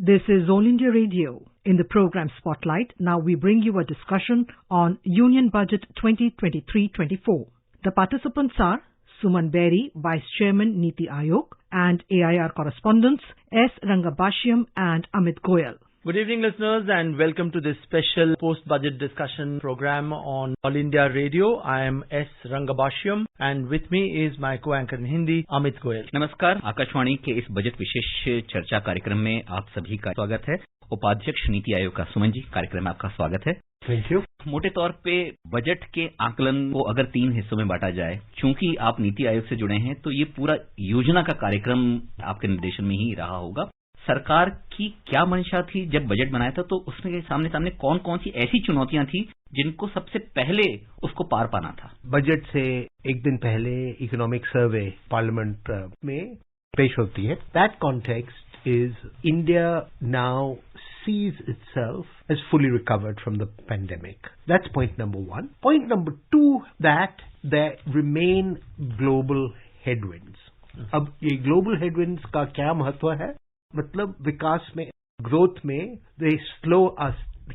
This is All India Radio. In the program Spotlight, now we bring you a discussion on Union Budget 2023-24. The participants are Suman Berry, Vice Chairman, Niti Aayog, and AIR correspondents S. Rangabashyam and Amit Goyal. Good evening, listeners, and welcome to this special post-budget discussion program on All India Radio. I am S. Rangabashyam, and with me is my co-anchor in Hindi, Amit Goyal. नमस्कार, आकाशवाणी के इस budget विशेष चर्चा कार्यक्रम में आप सभी का स्वागत है। उपाध्यक्ष नीति आयोग का सुमन जी, कार्यक्रम में आपका स्वागत है। Thank you. मोटे तौर पे बजट के आकलन को अगर 3 हिस्सों में बांटा जाए, चूंकि आप नीति आयोग से जुड़े हैं तो ये पूरा योजना का कार्यक्रम आपके निर्देशन में ही रहा होगा। सरकार की क्या मंशा थी जब बजट बनाया था, तो उसमें सामने कौन कौन सी ऐसी चुनौतियां थी जिनको सबसे पहले उसको पार पाना था? बजट से एक दिन पहले इकोनॉमिक सर्वे पार्लियामेंट में पेश होती है। That context is India now sees itself as fully recovered from the pandemic. That's point number one. Point number two, that there remain global headwinds. अब ये global headwinds का क्या महत्व है? मतलब विकास में, growth में, they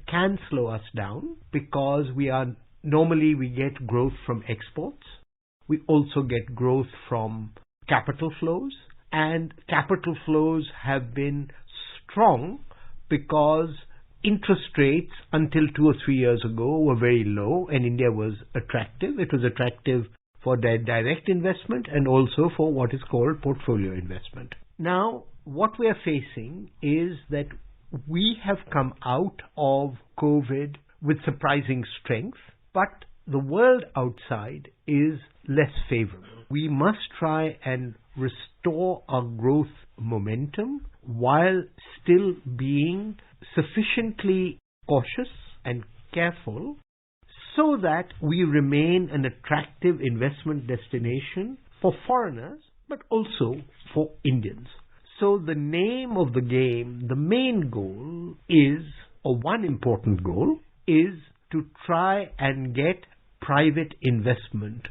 can slow us down because normally we get growth from exports. We also get growth from capital flows, and capital flows have been strong because interest rates until 2 or 3 years ago were very low and India was attractive. It was attractive for their direct investment and also for what is called portfolio investment. Now, what we are facing is that we have come out of COVID with surprising strength, but the world outside is less favorable. We must try and restore our growth momentum while still being sufficiently cautious and careful so that we remain an attractive investment destination for foreigners, but also for Indians. So the name of the game, the main goal is, or one important goal, is to try and get private investment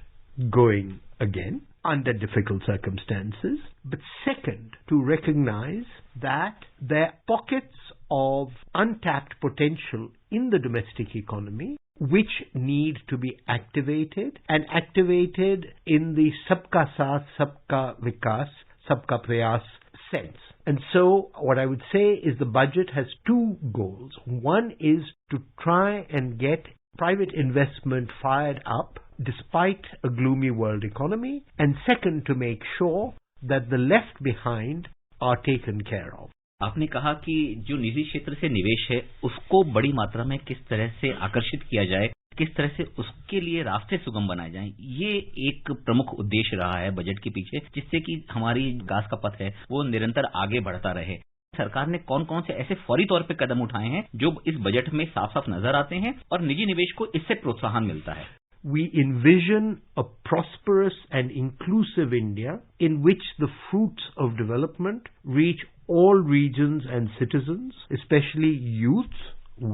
going again under difficult circumstances. But second, to recognize that there are pockets of untapped potential in the domestic economy which need to be activated, and activated in the Sabka Saath, Sabka Vikas, Sabka Prayas sense. And so what I would say is the budget has 2 goals. One is to try and get private investment fired up despite a gloomy world economy, and second, to make sure that the left behind are taken care of. आपने कहा कि जो निजी क्षेत्र से निवेश है उसको बड़ी मात्रा में किस तरह से आकर्षित किया जाए, किस तरह से उसके लिए रास्ते सुगम बनाए जाएं, ये एक प्रमुख उद्देश्य रहा है बजट के पीछे, जिससे कि हमारी विकास का पथ है वो निरंतर आगे बढ़ता रहे। सरकार ने कौन कौन से ऐसे फौरी तौर पे कदम उठाए हैं जो इस बजट में साफ साफ नजर आते हैं और निजी निवेश को इससे प्रोत्साहन मिलता है? We envision a prosperous and inclusive India in which the fruits of development reach all regions and citizens, especially youths,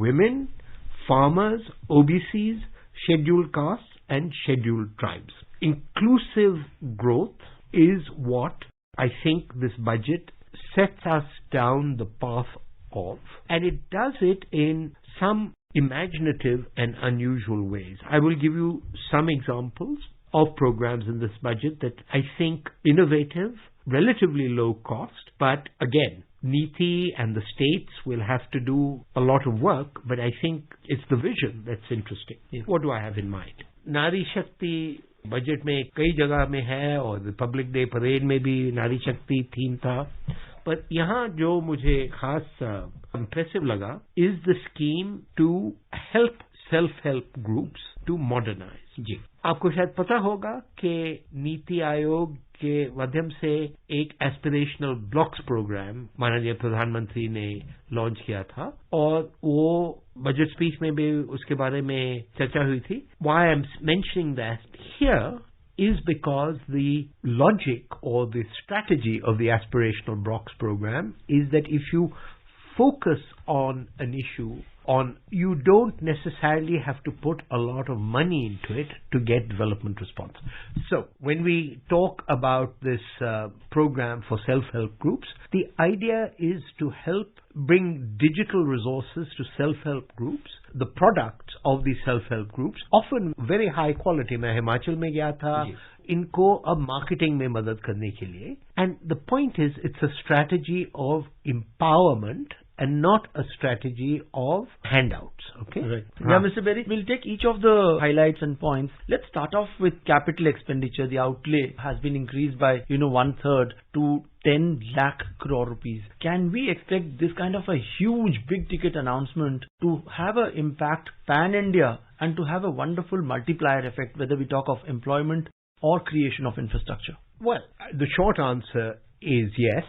women, farmers, OBCs, scheduled castes and scheduled tribes. Inclusive growth is what I think this budget sets us down the path of, and it does it in some imaginative and unusual ways. I will give you some examples of programs in this budget that I think innovative, relatively low cost, but again, Niti and the states will have to do a lot of work, but I think it's the vision that's interesting. Yeah. What do I have in mind? Nari Shakti budget में कई जगह में है और Republic day parade में भी नारी शक्ति थीम था, पर यहाँ जो मुझे खास इम्प्रेसिव लगा is the scheme to help self help groups to modernise. जी, आपको शायद पता होगा कि नीति आयोग के माध्यम से एक एस्पिरेशनल ब्लॉक्स प्रोग्राम माननीय प्रधानमंत्री ने लॉन्च किया था और वो बजट स्पीच में भी उसके बारे में चर्चा हुई थी। Why I'm mentioning that here is because the logic or the strategy of the aspirational blocks program is that if you focus on an issue on you don't necessarily have to put a lot of money into it to get development response. So when we talk about this program for self-help groups, the idea is to help bring digital resources to self-help groups. The products of these self-help groups, often very high quality. मैं हिमाचल में गया था, इनको अब marketing में मदद करने के लिए. And the point is, it's a strategy of empowerment and not a strategy of handouts. Okay? Right. Yeah, Mr. Berry, we'll take each of the highlights and points. Let's start off with capital expenditure. The outlay has been increased by, 1/3 to 10 lakh crore rupees. Can we expect this kind of a huge big ticket announcement to have an impact pan-India and to have a wonderful multiplier effect, whether we talk of employment or creation of infrastructure? Well, the short answer is yes.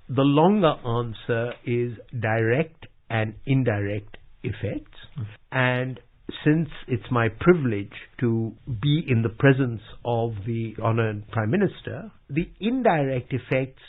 The longer answer is direct and indirect effects. And since it's my privilege to be in the presence of the Honored Prime Minister, the indirect effects,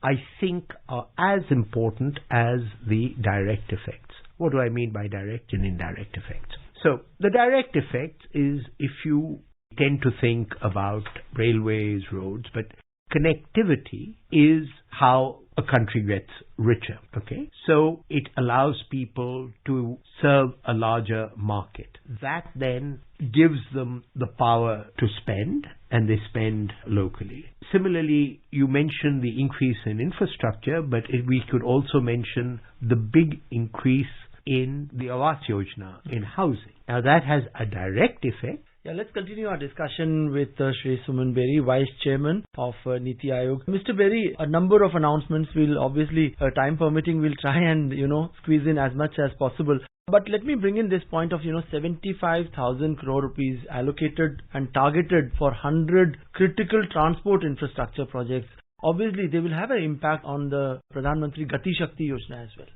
I think, are as important as the direct effects. What do I mean by direct and indirect effects? So, the direct effect is if you tend to think about railways, roads, but connectivity is how a country gets richer, okay? So it allows people to serve a larger market. That then gives them the power to spend, and they spend locally. Similarly, you mentioned the increase in infrastructure, but we could also mention the big increase in the Awas Yojana in housing. Now that has a direct effect. Yeah, let's continue our discussion with Shri Suman Berry, Vice Chairman of Niti Aayog. Mr. Berry, a number of announcements. Will obviously, time permitting, we'll try and, squeeze in as much as possible. But let me bring in this point of, 75,000 crore rupees allocated and targeted for 100 critical transport infrastructure projects. Obviously, they will have an impact on the Pradhan Mantri Gati Shakti Yojana as well.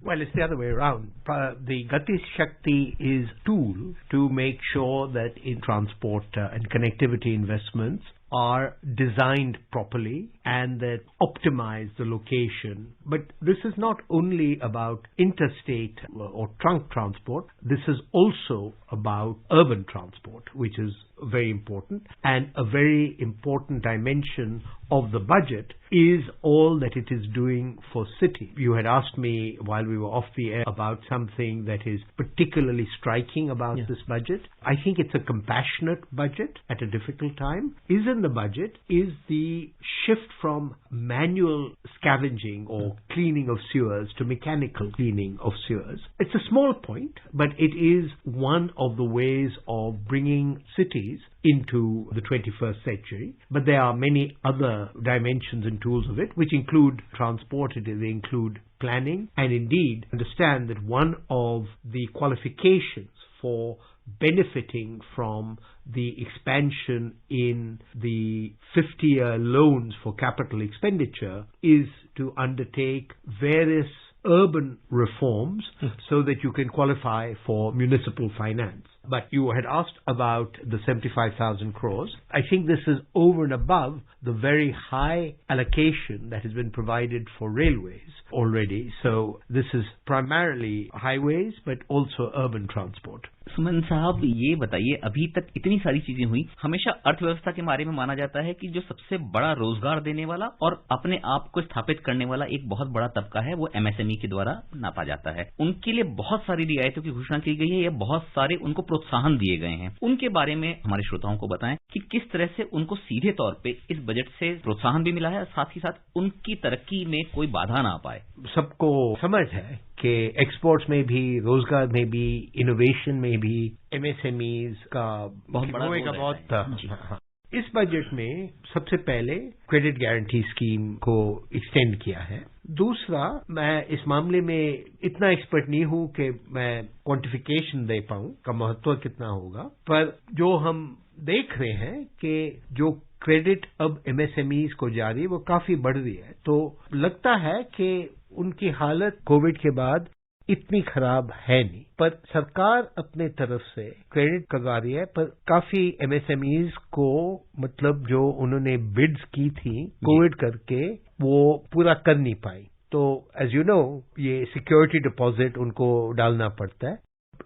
Well, it's the other way around. The Gati Shakti is a tool to make sure that in transport and connectivity investments are designed properly and that optimize the location. But this is not only about interstate or trunk transport. This is also about urban transport, which is very important. And a very important dimension of the budget is all that it is doing for cities. You had asked me while we were off the air about something that is particularly striking about this budget. I think it's a compassionate budget at a difficult time. Is in the budget is the shift from manual scavenging or cleaning of sewers to mechanical cleaning of sewers. It's a small point, but it is one of the ways of bringing cities into the 21st century. But there are many other dimensions and tools of it, which include transport, they include planning, and indeed understand that one of the qualifications for benefiting from the expansion in the 50-year loans for capital expenditure is to undertake various urban reforms so that you can qualify for municipal finance. But you had asked about the 75,000 crores. I think this is over and above the very high allocation that has been provided for railways already. So this is primarily highways, but also urban transport. सुमन साहब, ये बताइए, अभी तक इतनी सारी चीजें हुई, हमेशा अर्थव्यवस्था के बारे में माना जाता है कि जो सबसे बड़ा रोजगार देने वाला और अपने आप को स्थापित करने वाला एक बहुत बड़ा तबका है, वो एमएसएमई के द्वारा नापा जाता है. उनके लिए बहुत सारी रियायतों की घोषणा की गई है या बहुत सारे उनको प्रोत्साहन दिए गए हैं. उनके बारे में हमारे श्रोताओं को बताएं कि किस तरह से उनको सीधे तौर पे इस बजट से प्रोत्साहन भी मिला है, साथ ही साथ उनकी तरक्की में कोई बाधा ना पाए. सबको समझ है कि एक्सपोर्ट्स में भी, रोजगार में भी, इनोवेशन में भी एमएसएमईज का बहुत बड़ा इस बजट में सबसे पहले क्रेडिट गारंटी स्कीम को एक्सटेंड किया है. दूसरा, मैं इस मामले में इतना एक्सपर्ट नहीं हूं कि मैं क्वांटिफिकेशन दे पाऊं का महत्व कितना होगा, पर जो हम देख रहे हैं कि जो क्रेडिट अब एमएसएमईज को जा रही है वो काफी बढ़ रही है. तो लगता है कि उनकी हालत कोविड के बाद इतनी खराब है नहीं, पर सरकार अपने तरफ से क्रेडिट करवा रही है, पर काफी एमएसएमईज को मतलब जो उन्होंने बिड्स की थी कोविड करके वो पूरा कर नहीं पाई. तो as you know, ये सिक्योरिटी डिपॉजिट उनको डालना पड़ता है.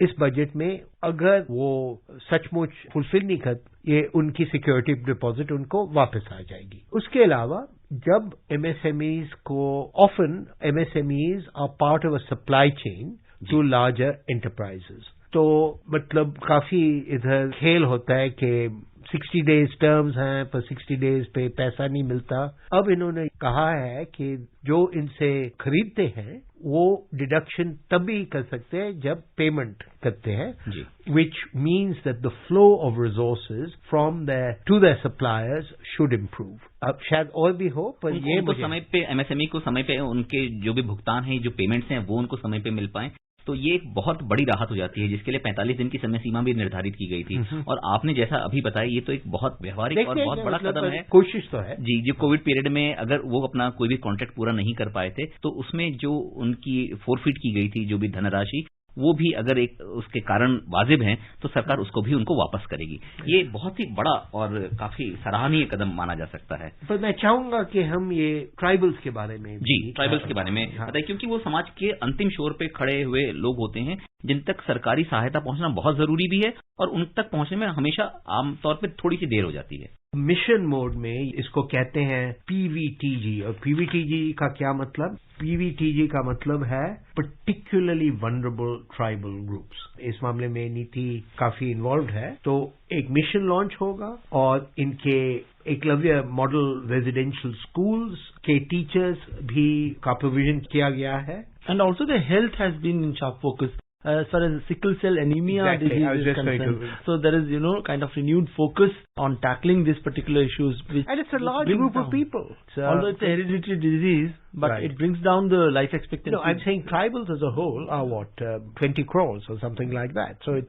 इस बजट में अगर वो सचमुच फुलफिल नहीं कर, ये उनकी सिक्योरिटी डिपॉजिट उनको वापस आ जाएगी. उसके अलावा जब MSMEs को often MSMEs are part of a supply chain to larger enterprises. तो मतलब काफी इधर खेल होता है कि 60 days टर्म्स हैं पर 60 days पे पैसा नहीं मिलता. अब इन्होंने कहा है कि जो इनसे खरीदते हैं वो डिडक्शन तभी कर सकते हैं जब पेमेंट करते हैं, which means that the flow of resources from their to their suppliers should improve. अब शायद और भी हो पर ये उनको समय पे MSME को समय पे उनके जो भी भुगतान है, जो पेमेंट्स हैं वो उनको समय पे मिल पाए, तो ये एक बहुत बड़ी राहत हो जाती है, जिसके लिए 45 दिन की समय सीमा भी निर्धारित की गई थी. और आपने जैसा अभी बताया, ये तो एक बहुत व्यवहारिक और बहुत बड़ा कदम है. कोशिश तो है जी. जो कोविड पीरियड में अगर वो अपना कोई भी कॉन्ट्रैक्ट पूरा नहीं कर पाए थे, तो उसमें जो उनकी फोरफिट की गई थी जो भी धनराशि, वो भी अगर एक उसके कारण वाजिब हैं तो सरकार उसको भी उनको वापस करेगी. ये बहुत ही बड़ा और काफी सराहनीय कदम माना जा सकता है. पर मैं चाहूंगा कि हम ये ट्राइबल्स के बारे में ट्राइबल्स के बारे में बताइए, क्योंकि वो समाज के अंतिम छोर पे खड़े हुए लोग होते हैं जिन तक सरकारी सहायता पहुंचना बहुत जरूरी भी है, और उन तक पहुंचने में हमेशा आमतौर पर थोड़ी सी देर हो जाती है. मिशन मोड में इसको कहते हैं PVTG. और PVTG का क्या मतलब? PVTG का मतलब है पर्टिकुलरली वनरेबल ट्राइबल ग्रुप्स. इस मामले में नीति काफी इन्वॉल्व है. तो एक मिशन लॉन्च होगा और इनके एकलव्य मॉडल रेजिडेंशियल स्कूल्स के टीचर्स भी का प्रोविजन किया गया है. And also the health has been in sharp focus. As far as sickle cell anemia disease is concerned. So there is, kind of renewed focus on tackling these particular issues. And it's a large group of people. Although it's a hereditary disease, but it brings down the life expectancy. No, I'm saying tribals as a whole are 20 crores or something like that. So,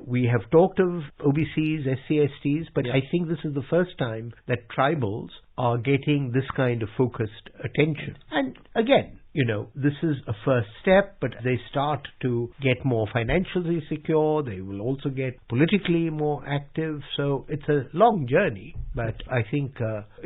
we have talked of OBCs, SC/STs, but I think this is the first time that tribals are getting this kind of focused attention. And again, this is a first step, but they start to get more financially secure. They will also get politically more active. So it's a long journey, but I think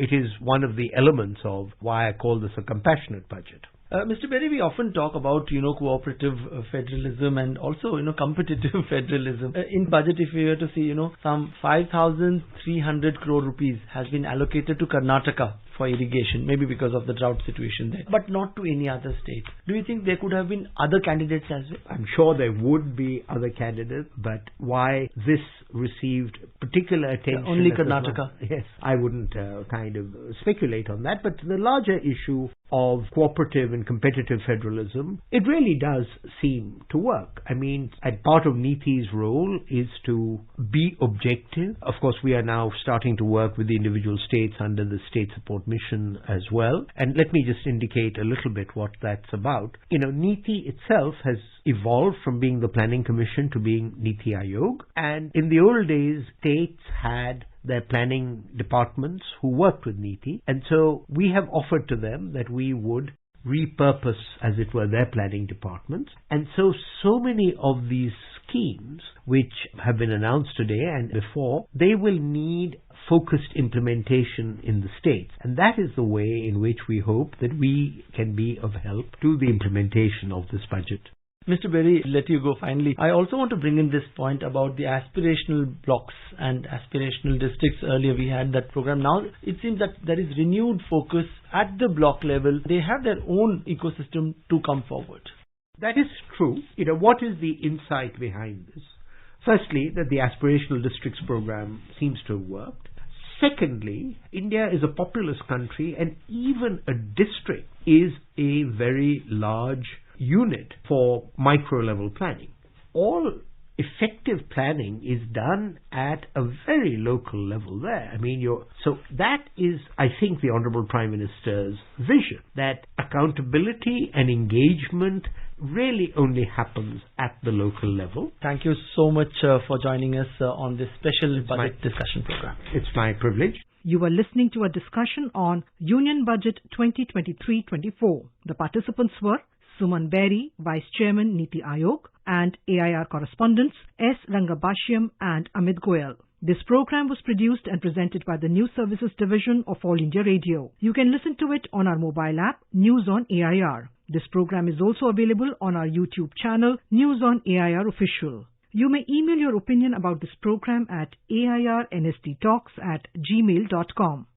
it is one of the elements of why I call this a compassionate budget. Mr. Berry, we often talk about, cooperative federalism and also, competitive federalism. In budget, if we were to see, some 5,300 crore rupees has been allocated to Karnataka for irrigation, maybe because of the drought situation there, but not to any other state. Do you think there could have been other candidates as well? I'm sure there would be other candidates, but why this received particular attention? Only Karnataka? Yes, I wouldn't kind of speculate on that, but the larger issue of cooperative and competitive federalism, it really does seem to work. I mean, and part of NITI's role is to be objective. Of course, we are now starting to work with the individual states under the State Support Mission as well. And let me just indicate a little bit what that's about. NITI itself has evolved from being the Planning Commission to being Niti Aayog. And in the old days, states had their planning departments who worked with NITI. And so we have offered to them that we would repurpose, as it were, their planning departments. And so many of these schemes, which have been announced today and before, they will need focused implementation in the states. And that is the way in which we hope that we can be of help to the implementation of this budget. Mr. Berry, let you go finally. I also want to bring in this point about the aspirational blocks and aspirational districts. Earlier we had that program. Now it seems that there is renewed focus at the block level. They have their own ecosystem to come forward. That is true. What is the insight behind this? Firstly, that the aspirational districts program seems to have worked. Secondly, India is a populous country, and even a district is a very large unit for micro-level planning. All effective planning is done at a very local level there. So that is, I think, the Honorable Prime Minister's vision, that accountability and engagement really only happens at the local level. Thank you so much for joining us on this special budget discussion program. It's my privilege. You were listening to a discussion on Union Budget 2023-24. The participants were Suman Berry, Vice Chairman, Niti Aayog, and AIR correspondents S. Rangabashyam and Amit Goyal. This program was produced and presented by the News Services Division of All India Radio. You can listen to it on our mobile app, News on AIR. This program is also available on our YouTube channel, News on AIR Official. You may email your opinion about this program at airnsttalks@gmail.com.